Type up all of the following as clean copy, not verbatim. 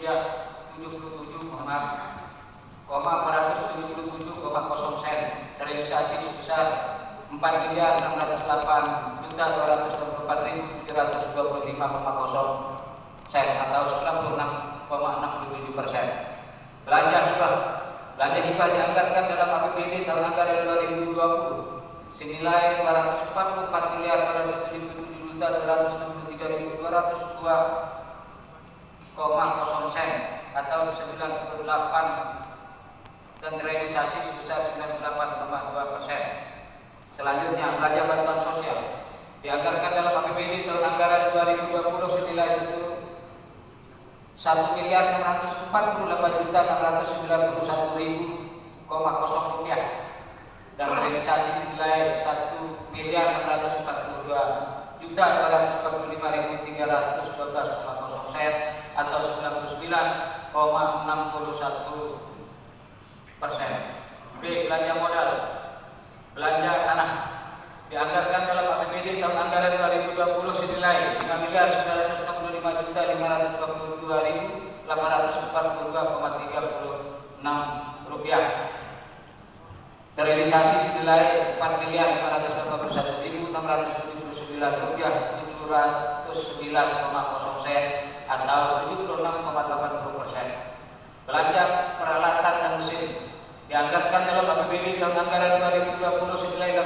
mohon maaf, 477,0 sen, terrealisasi sebesar 4.608.224.725,0 sen atau 96,67%. Belanja hibah dianggarkan dalam APBD tahun anggaran 2020 senilai 244.263.202,0 sen atau 98 dan terrealisasi sebesar 98,2%. Selanjutnya, belanja bantuan sosial dianggarkan dalam APBD tahun anggaran 2020 senilai 1.648.691.000,0 rupiah dan realisasi senilai 1.245.312,0 sen atau 99,61%. B. Belanja modal. Belanja tanah dianggarkan dalam APBD tahun anggaran 2020 senilai 5.962.542.842,36 rupiah. Terrealisasi senilai 4.581.679 rupiah 709,0 sen atau 76,80%. Belanja peralatan dan mesin dianggarkan dalam APBD tahun anggaran 2020 senilai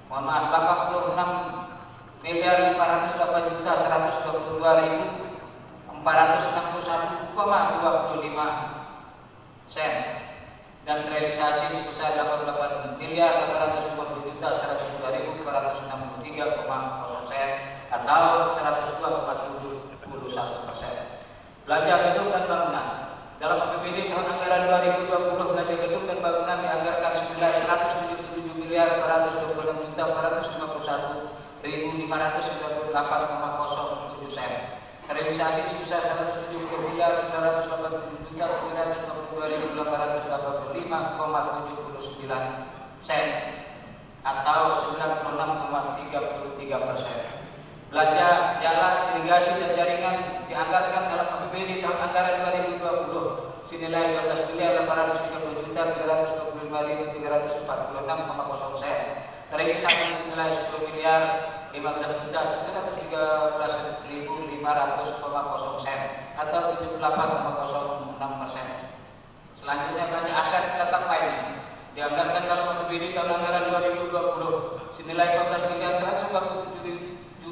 86.528.122.461,25 sen dan realisasi sebesar 88.850.102.463,0 sen atau 102,71%. Belanja gedung dan bangunan dalam APBD tahun anggaran 2020 belanja gedung dan bangunan dianggarkan senilai 177.451.598,07 sen. Realisasi sebesar 170.982.885,79 sen atau 96,33%. Belanja jalan, irigasi dan jaringan dianggarkan dalam APBD tahun anggaran 2020 senilai 12.825.346,0 sen. Terrealisasi senilai 10.513.500,0 sen atau 78,06%. Selanjutnya belanja aset tetap lain dianggarkan dalam APBD tahun anggaran 2020 senilai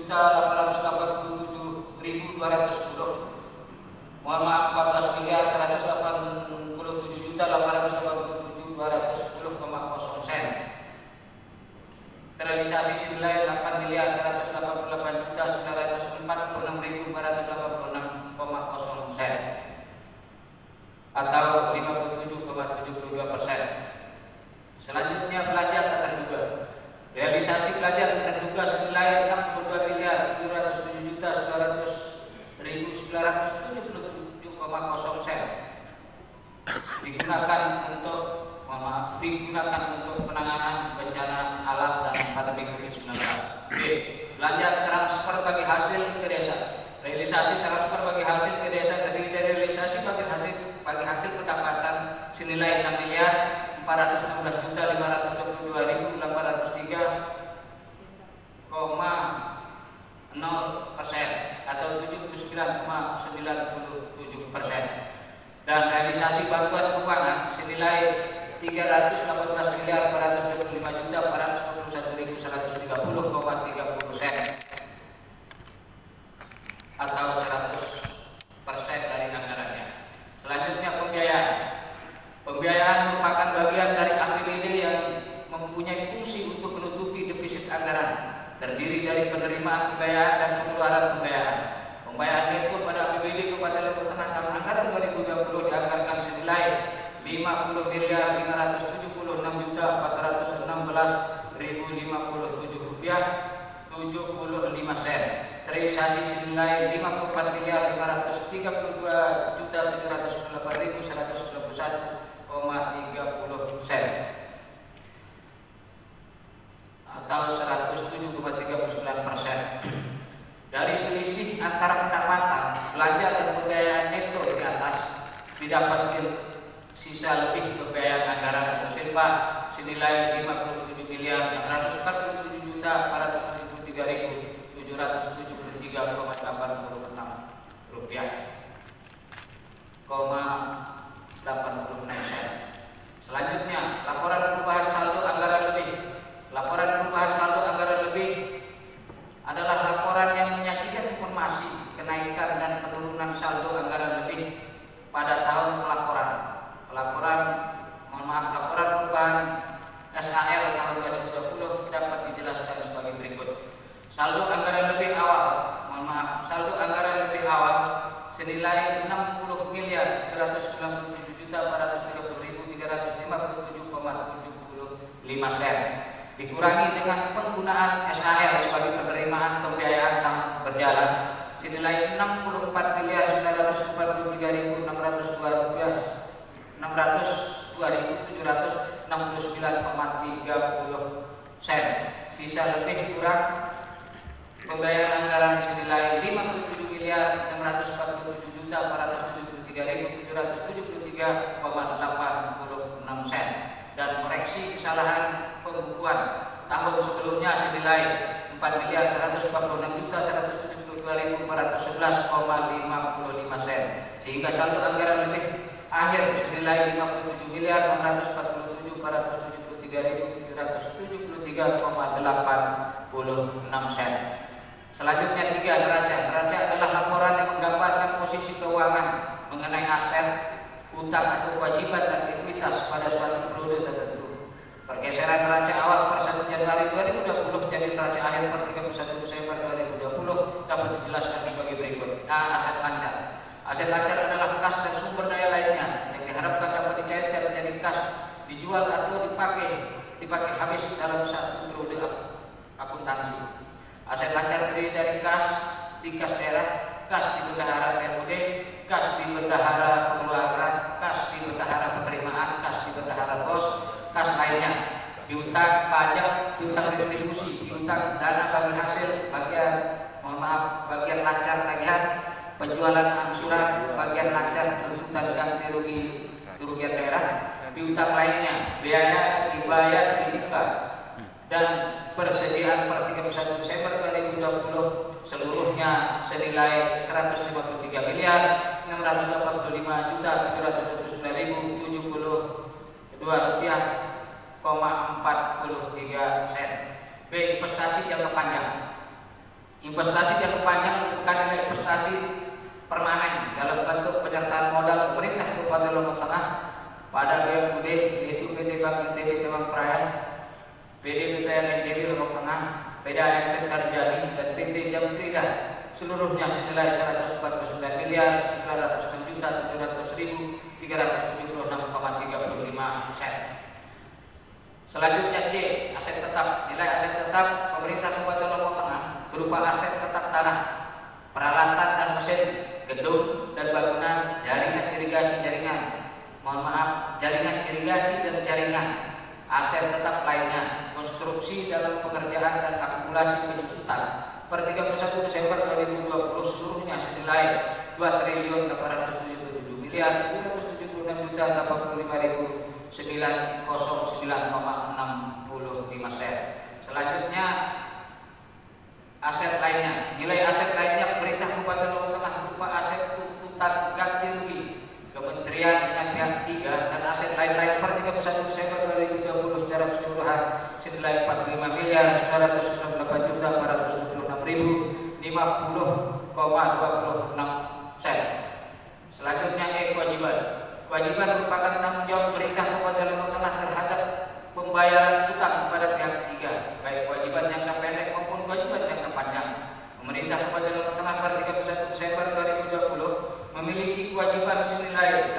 14.187.887.210. Mohon maaf, 14.187.887.210,0 sen. Terrealisasi senilai 8.188.946.486,0 sen atau 57,72%. Selanjutnya belanja tak terduga. Realisasi belanja tak terduga senilai 62.900.977,0 sen digunakan untuk penanganan bencana alam dan pandemi COVID-19. B. Belanja transfer bagi hasil ke desa. Realisasi transfer bagi hasil ke desa terdiri dari realisasi bagi hasil pendapatan senilai 6.419.573,0% atau 79,97%. Dan realisasi bantuan keuangan senilai 385.425.421.130,30 sen atau 100% dari anggarannya. Selanjutnya pembiayaan. Pembiayaan merupakan bagian dari APBD yang mempunyai fungsi untuk menutupi defisit anggaran, terdiri dari penerimaan pembiayaan dan pengeluaran pembiayaan. Pembiayaan neto pada APBD Kabupaten Lombok Tengah tahun anggaran 2020 dianggarkan senilai 50.516.416.057 rupiah 75 sen. Terrealisasi senilai 54.598.791,30 sen atau 107,39%. Dari selisih antara pendapatan, belanja didapatkan sisa lebih pembiayaan anggaran atau silpa senilai 57.443.773,86 rupiah, 86 sen. Selanjutnya, laporan perubahan saldo anggaran lebih. Laporan perubahan saldo anggaran lebih adalah laporan yang menyajikan informasi kenaikan dan penurunan saldo anggaran lebih pada tahun pelaporan. Laporan perubahan SAR tahun 2020 dapat dijelaskan sebagai berikut. Saldo anggaran lebih awal, saldo anggaran lebih awal senilai 60.430.357,75 sen dikurangi dengan penggunaan SAR sebagai penerimaan pembiayaan tahun berjalan senilai 64.962.769,30 sen. Sisa lebih kurang pembayaran anggaran senilai 57.473.773,86 sen dan koreksi kesalahan pembukuan tahun sebelumnya senilai 4.182.172.411,55 sen sehingga saldo anggaran lebih akhir senilai 57.473.773,86 sen. Selanjutnya 3, neraca. Neraca adalah laporan yang menggambarkan posisi keuangan mengenai aset, utang atau kewajiban dan ekuitas pada suatu periode tertentu. Pergeseran neraca awal per 1 Januari 2020 jadi neraca akhir per 31 Desember 2020 dapat dijelaskan sebagai berikut. A. Aset lancar. Aset lancar adalah kas dan sumber daya lainnya yang diharapkan dapat dicairkan menjadi kas, dijual atau dipakai habis dalam satu periode akuntansi. Aset lancar terdiri dari kas di kas daerah, kas di bendahara BUD, kas di bendahara pengeluaran, kas di bendahara penerimaan, kas di bendahara pos, kas lainnya, piutang pajak, piutang retribusi, piutang dana bagi hasil, bagian lancar tagihan, penjualan angsuran, bagian lancar tuntutan ganti kerugian daerah, piutang lainnya, biaya dibayar di muka dan persediaan per 31 Desember 2020 seluruhnya senilai 153.685.779.072 rupiah,43 sen. B. Investasi jangka panjang. Investasi jangka panjang merupakan nilai investasi permanen dalam bentuk penyertaan modal pemerintah Kabupaten Lombok Tengah pada BUD yaitu PT Bank NTB Tembang Praya, PD BPR NTB Lombok Tengah, PD AMP Tarjani dan PT Jamprida seluruhnya senilai 149.706.376,35 sen. Selanjutnya C. Aset tetap. Nilai aset tetap pemerintah Kabupaten Lombok Tengah berupa aset tetap tanah, peralatan dan mesin, gedung dan bangunan, jaringan irigasi dan jaringan, aset tetap lainnya, konstruksi dalam pengerjaan dan akumulasi penyusutan per 31 Desember 2020 seluruhnya senilai 2.477.375.909,65 sen. Selanjutnya aset lainnya. Nilai aset lainnya pemerintah Kabupaten Lombok Tengah berupa aset tuntutan ganti rugi kementerian dengan pihak ketiga dan aset lain-lain per 31 Desember 2020 secara keseluruhan senilai 45.998.476.050,26 sen. Selanjutnya kewajiban. Kewajiban merupakan tanggung jawab pemerintah Kabupaten Lombok Tengah terhadap pembayaran utang kepada pihak ketiga, baik kewajiban jangka pendek maupun kewajiban jangka panjang. Pemerintah Kabupaten Lombok Tengah per 31 Desember 2020 memiliki kewajiban senilai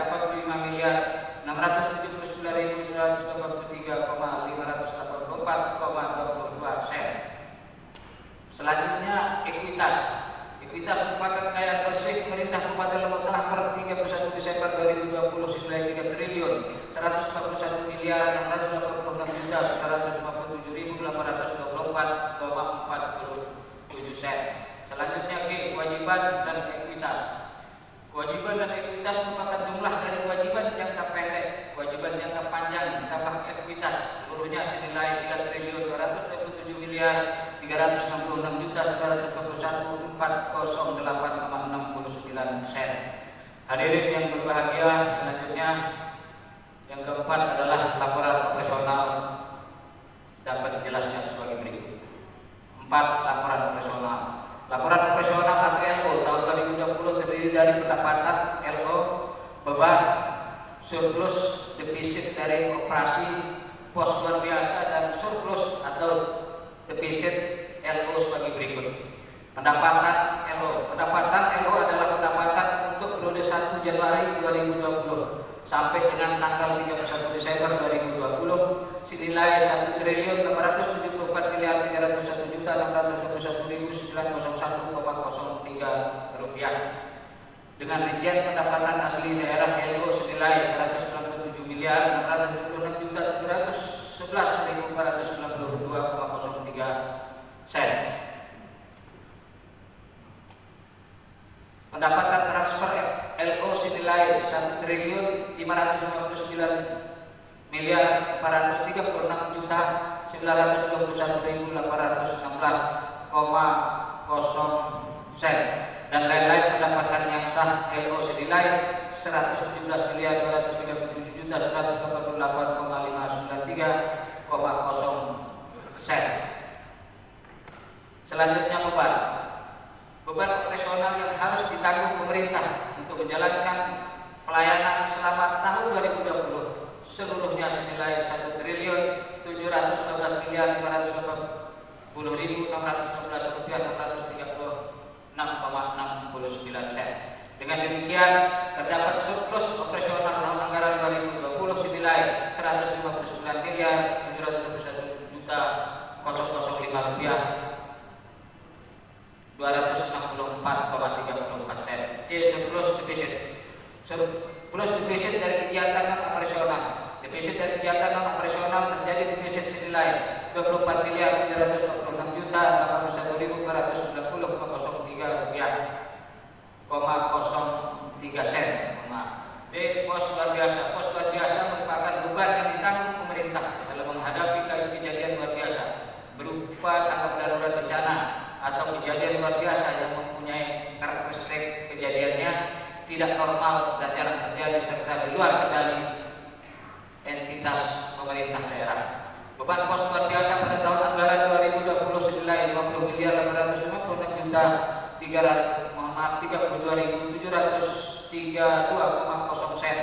85.679.983,584,22 sen. Selanjutnya ekuitas. Ekuitas merupakan kekayaan bersih pemerintah Kabupaten Lombok Tengah per 31 Desember 2020 senilai 3.141.957.824,47 sen. Selanjutnya G. Kewajiban dan ekuitas. Kewajiban dan ekuitas merupakan jumlah dari aktivitas seluruhnya senilai 3.276.321.408,69 sen. Hadirin yang berbahagia, selanjutnya yang keempat adalah laporan operasional dapat dijelaskan sebagai berikut. 4. Laporan operasional. Laporan operasional atau LO tahun 2020 terdiri dari pendapatan LO, beban, surplus, defisit dari operasi, pos luar biasa, dan surplus atau defisit LO sebagai berikut. Pendapatan LO. Pendapatan LO adalah pendapatan untuk periode 1 Januari 2020 sampai dengan tanggal 31 Desember 2020 senilai 1.4.301.621.901,03 rupiah. Dengan rincian pendapatan asli daerah LO senilai 196.676.411.492,03 sen. Pendapatan transfer LO senilai 1.556.941.816,0 sen. Dan lain-lain pendapatan yang sah LO senilai 117.237.188,593,0 sen. Selanjutnya beban. Beban operasional yang harus ditanggung pemerintah untuk menjalankan pelayanan selama tahun 2020 seluruhnya senilai 1.711.416.636,69 sen. Dengan demikian terdapat surplus operasional tahun anggaran 2020 senilai 159.721.005 rupiah 264,34 sen. C. Surplus defisit. Surplus defisit dari kegiatan non operasional. Defisit dari kegiatan non operasional terjadi defisit senilai 24.381.801.290,03 rupiah 0,03 sen. D. Pos luar biasa. Pos luar biasa merupakan beban yang ditanggung pemerintah dalam menghadapi kejadian luar biasa berupa tanggap darurat bencana atau kejadian luar biasa yang mempunyai karakteristik kejadiannya tidak normal dan jarang terjadi serta di luar kendali entitas pemerintah daerah. Beban pos luar biasa pada tahun anggaran 2020 senilai 50.832.732,0 sen.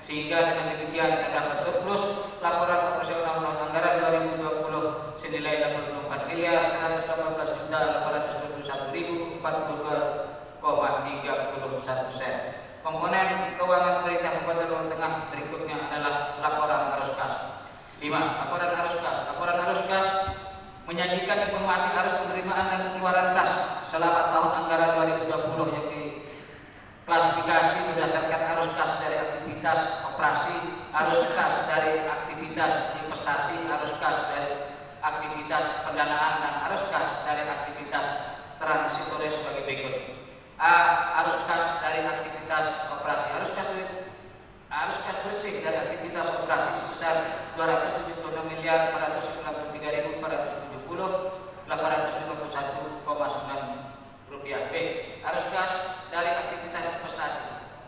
Sehingga dengan demikian terdapat surplus laporan operasional tahun anggaran 2020 senilai 64.118.821.042,31 sen. Komponen keuangan pemerintah Kabupaten Luar Tengah berikutnya adalah laporan arus kas. 5. Laporan arus kas. Laporan arus kas menyajikan informasi arus penerimaan dan pengeluaran kas selama tahun anggaran 2020 yang diklasifikasi berdasarkan arus kas dari aktivitas operasi, arus kas dari aktivitas investasi, arus kas dari aktivitas pendanaan, dan arus kas dari aktivitas transitoris sebagai berikut. A. Arus kas dari aktivitas operasi. Arus kas bersih dari aktivitas operasi sebesar 273.493.470,851,9 rupiah. B. Arus kas dari aktivitas investasi.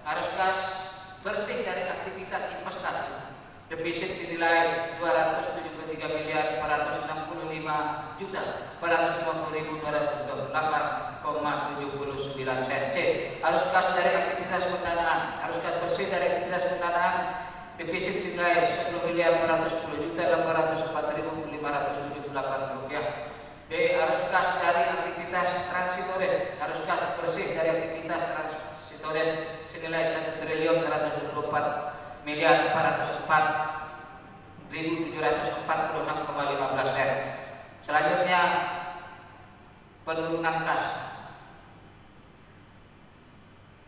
Arus kas bersih dari aktivitas investasi defisit senilai 273.450.258,79 sen. C. Arus kas dari aktivitas pendanaan. Arus kas bersih dari aktivitas pendanaan defisit senilai 10.410.804.578 rupiah. D. Arus kas dari aktivitas transitoris. Arus kas bersih dari aktivitas transitoris senilai 1.124.404.746,15 sen. Selanjutnya penurunan kas.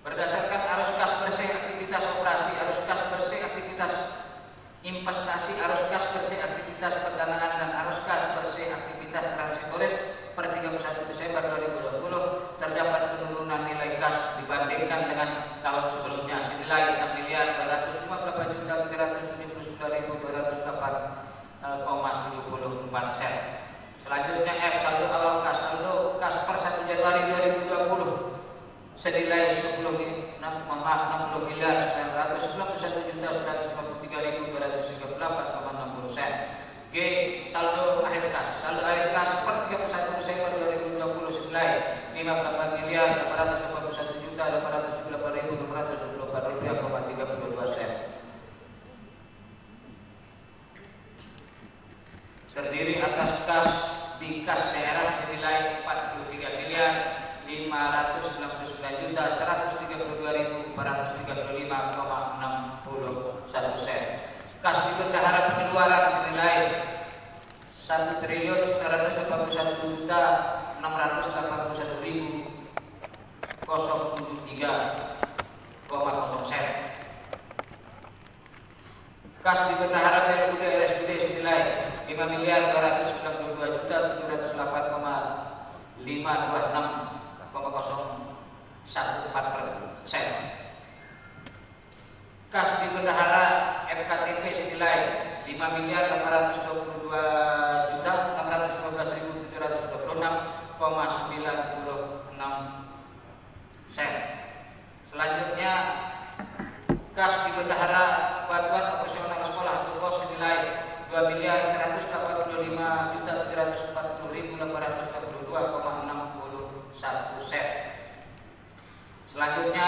Berdasarkan arus kas bersih aktivitas operasi, arus kas bersih aktivitas investasi, arus kas bersih aktivitas pendanaan, dan arus kas bersih aktivitas transitoris per 31 Desember 2020 terdapat penurunan nilai kas dibandingkan dengan tahun sebelumnya senilai 6.258.379.208 Sumbangsel. Selanjutnya F, saldo awal kas. Saldo kas per 1 Januari 2020 senilai 60 miliar 991.953.238,60 sen. G, saldo akhir kas. Saldo akhir kas per 31 Desember 2020 senilai 58 miliar 881.878.624 rupiah, 32 sen. Terdiri atas kas di kas daerah senilai 43 miliar 599.432.435,61 sen. Kas di bendahara pengeluaran senilai 1.981.681.073,0 sen. Kas di bendahara PLUD RSUD senilai 5 miliar 292.526,014 sen. Kas di bendahara FKTP senilai 5 miliar 522.622.626,96 sen. Selanjutnya kas di bendahara bantuan operasional sekolah atau KOS senilai 2 miliar 180.540.862,61 sen. Selanjutnya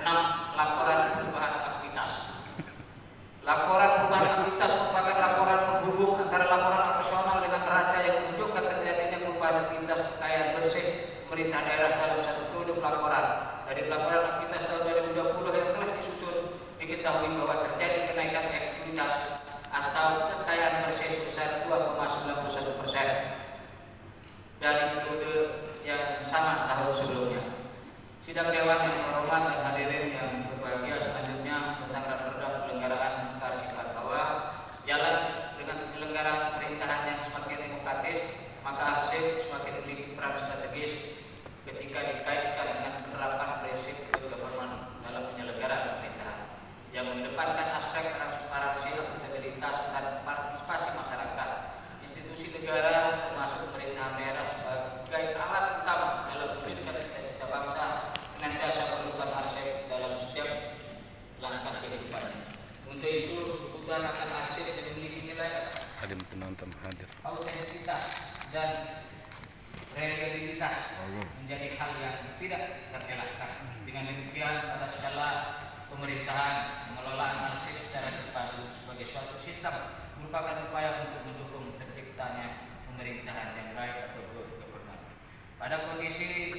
6. Laporan perubahan aktivitas. Laporan perubahan aktivitas merupakan laporan penghubung antara laporan operasional dengan neraca yang menunjukkan terjadinya perubahan aktivitas kekayaan bersih pemerintah daerah dalam satu produk laporan. Dari laporan aktivitas tahun 2020 yang telah disusun, diketahui bahwa terjadi kenaikan aktivitas atau kekayaan bersih sebesar 2,91% dari periode yang sama tahun sebelumnya. Sidang Dewan yang terhormat dan hadirin yang berbahagia, selanjutnya tentang raperda penyelenggaraan kearsipan, bahwa sejalan dengan penyelenggaraan pemerintahan yang semakin demokratis, maka arsip semakin memiliki peran strategis ketika dikaitkan dengan penerapan prinsip good government dalam penyelenggaraan pemerintahan yang mengedepankan aspek transparansi, akuntabilitas, dan partisipasi masyarakat. Institusi negara termasuk pemerintahan daerah sebagai alat utama dalam mewujudkan cita-cita bangsa senantiasa memerlukan arsip dalam setiap langkah kehidupannya. Untuk itu, kebutuhan akan arsip yang memiliki nilai autentisitas dan reliabilitas menjadi hal yang tidak terelakkan. Dengan demikian, pada skala pemerintahan, pengelolaan arsip secara terpadu sebagai suatu sistem merupakan upaya untuk mendukung terciptanya pemerintahan yang baik atau good government. Pada kondisi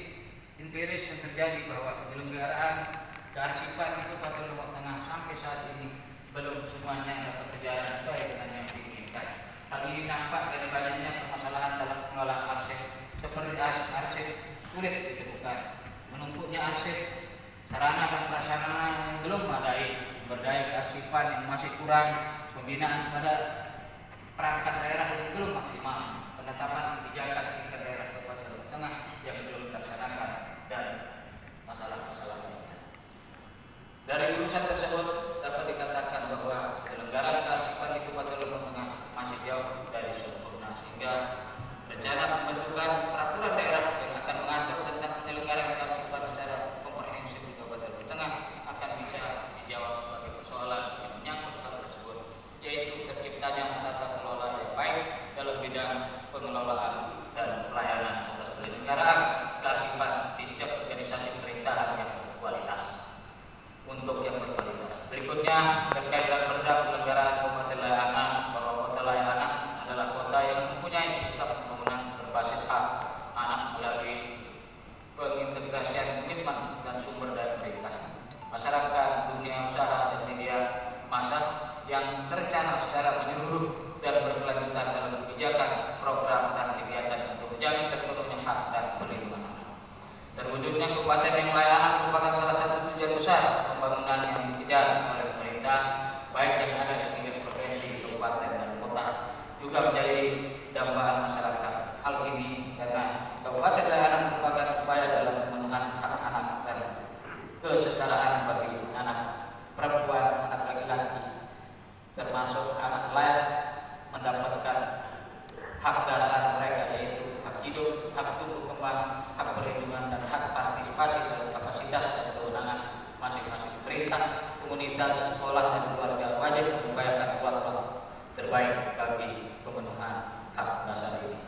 empiris yang terjadi bahwa penyelenggaraan kearsipan itu pada Lombok Tengah sampai saat ini belum semuanya dapat berjalan sesuai dengan yang diinginkan. Hal ini nampak dari banyaknya permasalahan dalam pengelolaan arsip, seperti arsip sulit ditemukan, menumpuknya arsip, sarana dan prasarana yang belum memadai, berdaya kearsipan yang masih kurang, pembinaan pada perangkat daerah yang belum maksimal, penetapan kebijakan tingkat daerah Kabupaten Lombok Tengah yang belum dilaksanakan, dan masalah-masalah lainnya. Dari urusan tersebut dapat dikatakan bahwa penyelenggaraan kearsipan di Kabupaten Lombok Tengah masih jauh dari sempurna, sehingga rencana pembentukan peraturan daerah yang akan mengatur tentang penyelenggaraan kearsipan secara komprehensif di Kabupaten Lombok Tengah akan bisa dijawab sebagai persoalan yang menyangkut hal tersebut, yaitu terciptanya tata kelola yang baik dalam bidang pengelolaan dan pelayanan atas penyelenggaraan kearsipan di setiap organisasi pemerintahan yang berkualitas. Untuk yang berkualitas, berikutnya terkait dengan perda penyelenggaraan Kabupaten Layanan, bahwa Kota Layanan adalah kota yang mempunyai sistem pembangunan berbasis hak anak melalui pengintegrasian komitmen dan sumber daya pemerintahan, masyarakat, dunia usaha, dan media massa yang terencana secara menyeluruh dan berkelanjutan dalam kebijakan, program, dan kegiatan untuk menjamin terpenuhnya hak dan perlindungan anak. Terwujudnya Kabupaten yang layanan merupakan salah satu tujuan besar pembangunan yang dikejar oleh pemerintah, baik yang ada di tingkat provinsi, kabupaten, dan kota, juga menjadi dambaan masyarakat. Hal ini karena Kabupaten Layanan merupakan upaya dalam pemenuhan hak anak dan kesetaraan bagi anak perempuan, anak laki-laki, termasuk anak layak mendapatkan hak dasar mereka, yaitu hak hidup, hak tumbuh kembang, hak perlindungan, dan hak partisipasi dalam kapasitas dan kewenangan masing-masing. Pemerintah, komunitas, sekolah, dan keluarga wajib mengupayakan ruang terbaik bagi pemenuhan hak dasar ini.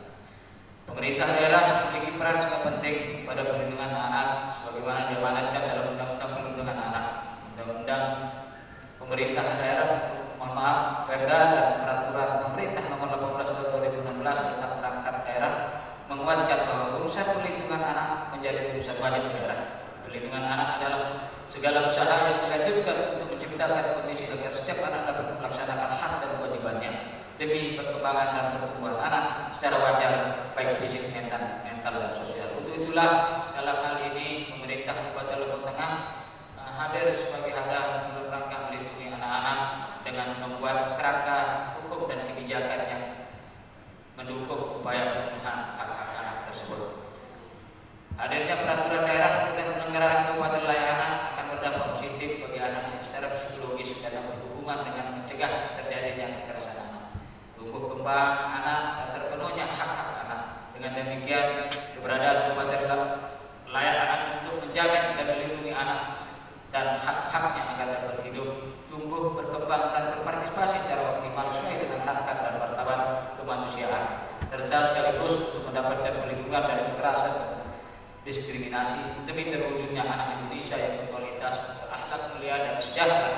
Pemerintah daerah memiliki peran sangat penting pada perlindungan anak sebagaimana diamanatkan dalam Undang-Undang Perlindungan Anak, Undang-Undang Pemerintah Daerah, Perda, dan Peraturan Pemerintah Nomor 18 Tahun 2016 tentang perangkat daerah menguatkan bahwa urusan perlindungan anak menjadi urusan wajib daerah. Perlindungan anak adalah segala usaha yang dilanjutkan untuk menciptakan kondisi agar setiap anak dapat melaksanakan hak dan kewajibannya demi perkembangan dan pertumbuhan anak secara wajar, baik fisik, mental, dan sosial. Untuk itulah dalam hal ini pemerintah Kabupaten Lombok Tengah hadir sebagai hadam dalam rangka melindungi anak-anak dengan membuat kerangka hukum dan kebijakan yang mendukung upaya pemenuhan hak-hak anak tersebut. Hadirnya peraturan daerah tentang penyelenggaraan kabupaten layak anak akan berdampak positif bagi anak yang secara psikologis dan berhubungan dengan mencegah terjadinya kekerasan anak, tumbuh kembang anak, dan terpenuhnya hak-hak anak. Dengan demikian, keberadaan kabupaten layak anak untuk menjamin dan melindungi anak dan hak-haknya agar dapat hidup, tumbuh, berkembang, dan berpartisipasi secara optimal sesuai dengan harkat dan martabat kemanusiaan, serta sekaligus untuk mendapatkan perlindungan dari kekerasan dan diskriminasi demi terwujudnya anak Indonesia yang berkualitas, berakhlak mulia, dan sejahtera,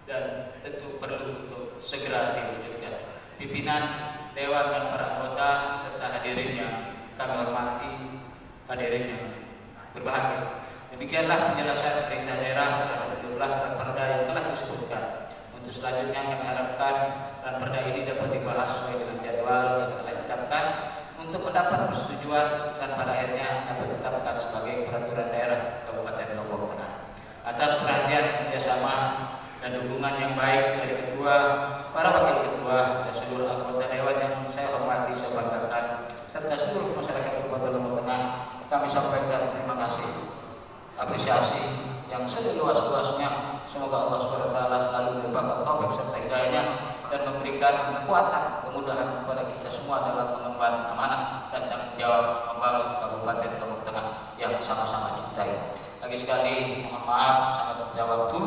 dan tentu perlu untuk segera diwujudkan. Pimpinan Dewan dan para anggota serta hadirin yang kami hormati, hadirin yang berbahagia. Demikianlah penjelasan pemerintah daerah terhadap jumlah perda yang telah disebutkan. Untuk selanjutnya kami harapkan perda ini dapat dibahas sesuai dengan jadwal yang telah ditetapkan untuk mendapat persetujuan dan pada akhirnya dapat ditetapkan sebagai peraturan daerah Kabupaten Lombok Tengah. Atas perhatian, kerjasama, dan dukungan yang baik dari ketua, para wakil ketua, dan seluruh anggota dewan yang saya hormati, saya banggakan, serta seluruh masyarakat Kabupaten Lombok Tengah, kami sampaikan terima kasih, apresiasi yang seluas-luasnya. Semoga Allah SWT selalu melimpahkan taufik serta hidayahnya dan memberikan kekuatan, kemudahan kepada kita semua dalam mengemban amanah dan tanggung jawab membangun Kabupaten Lombok Tengah yang sama-sama cintai. Lagi sekali mohon maaf sangat waktu.